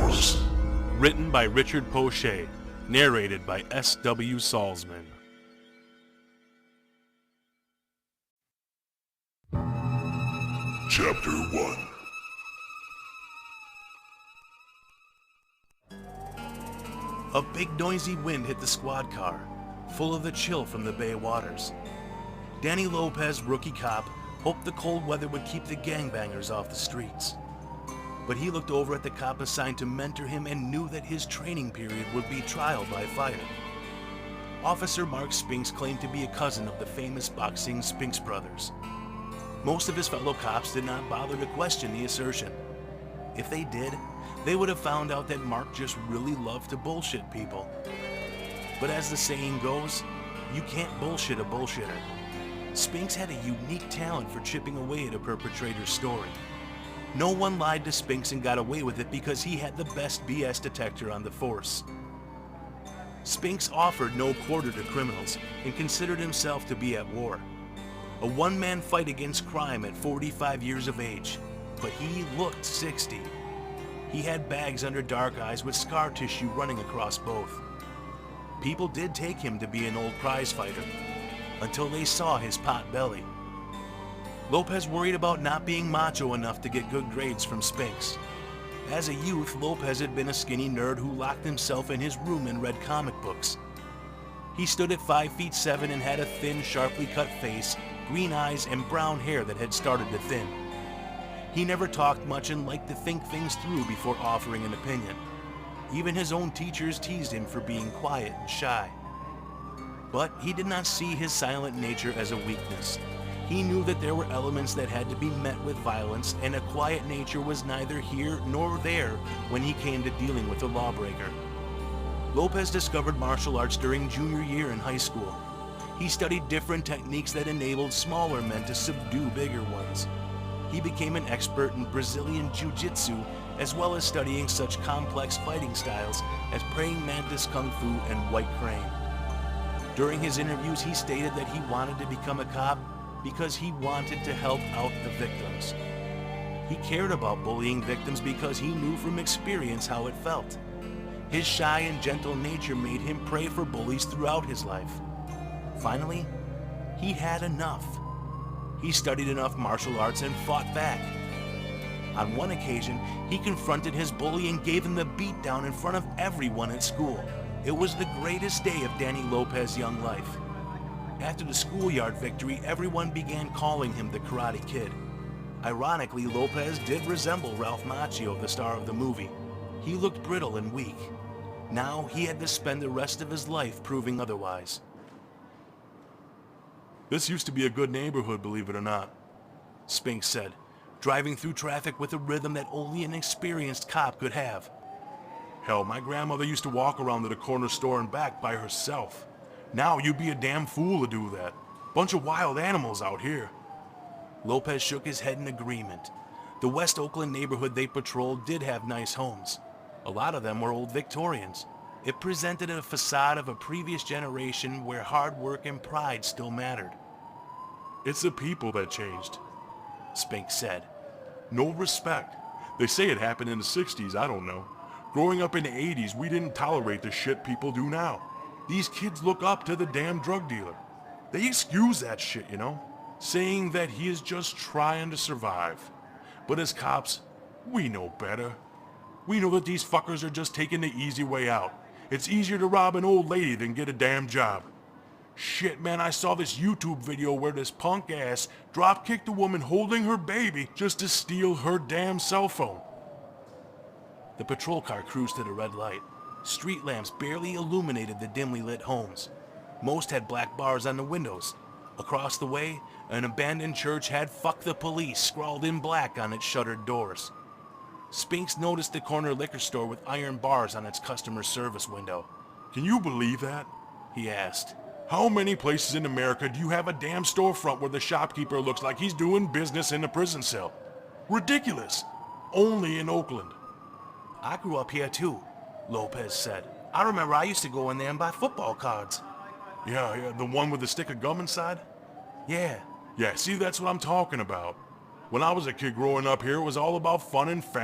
Carnivores. Written by Richard Poche. Narrated by S.W. Salzman. Chapter 1. A big noisy wind hit the squad car, full of the chill from the bay waters. Danny Lopez, rookie cop, hoped the cold weather would keep the gangbangers off the streets. But he looked over at the cop assigned to mentor him and knew that his training period would be trial by fire. Officer Mark Spinks claimed to be a cousin of the famous boxing Spinks brothers. Most of his fellow cops did not bother to question the assertion. If they did, they would have found out that Mark just really loved to bullshit people. But as the saying goes, you can't bullshit a bullshitter. Spinks had a unique talent for chipping away at a perpetrator's story. No one lied to Spinks and got away with it because he had the best BS detector on the force. Spinks offered no quarter to criminals and considered himself to be at war. A one-man fight against crime at 45 years of age, but he looked 60. He had bags under dark eyes with scar tissue running across both. People did take him to be an old prize fighter, until they saw his pot belly. Lopez worried about not being macho enough to get good grades from Spinks. As a youth, Lopez had been a skinny nerd who locked himself in his room and read comic books. He stood at 5'7" and had a thin, sharply cut face, green eyes, and brown hair that had started to thin. He never talked much and liked to think things through before offering an opinion. Even his own teachers teased him for being quiet and shy. But he did not see his silent nature as a weakness. He knew that there were elements that had to be met with violence, and a quiet nature was neither here nor there when he came to dealing with a lawbreaker. Lopez discovered martial arts during junior year in high school. He studied different techniques that enabled smaller men to subdue bigger ones. He became an expert in Brazilian Jiu-Jitsu, as well as studying such complex fighting styles as praying mantis kung fu and white crane. During his interviews, he stated that he wanted to become a cop because he wanted to help out the victims. He cared about bullying victims because he knew from experience how it felt. His shy and gentle nature made him pray for bullies throughout his life. Finally, he had enough. He studied enough martial arts and fought back. On one occasion, he confronted his bully and gave him the beatdown in front of everyone at school. It was the greatest day of Danny Lopez's young life. After the schoolyard victory, everyone began calling him the Karate Kid. Ironically, Lopez did resemble Ralph Macchio, the star of the movie. He looked brittle and weak. Now he had to spend the rest of his life proving otherwise. This used to be a good neighborhood, believe it or not, Spinks said, driving through traffic with a rhythm that only an experienced cop could have. Hell, my grandmother used to walk around to the corner store and back by herself. Now you'd be a damn fool to do that. Bunch of wild animals out here. Lopez shook his head in agreement. The West Oakland neighborhood they patrolled did have nice homes. A lot of them were old Victorians. It presented a facade of a previous generation where hard work and pride still mattered. It's the people that changed, Spinks said. No respect. They say it happened in the 60s, I don't know. Growing up in the 80s, we didn't tolerate the shit people do now. These kids look up to the damn drug dealer. They excuse that shit, you know, saying that he is just trying to survive. But as cops, we know better. We know that these fuckers are just taking the easy way out. It's easier to rob an old lady than get a damn job. Shit, man, I saw this YouTube video where this punk ass drop-kicked a woman holding her baby just to steal her damn cell phone. The patrol car cruised at a red light. Street lamps barely illuminated the dimly lit homes. Most had black bars on the windows. Across the way, an abandoned church had "Fuck the Police" scrawled in black on its shuttered doors. Spinks noticed the corner liquor store with iron bars on its customer service window. Can you believe that? He asked. How many places in America do you have a damn storefront where the shopkeeper looks like he's doing business in a prison cell? Ridiculous. Only in Oakland. I grew up here too, Lopez said. I remember I used to go in there and buy football cards. Yeah, the one with the stick of gum inside? Yeah. Yeah, see, that's what I'm talking about. When I was a kid growing up here, it was all about fun and family.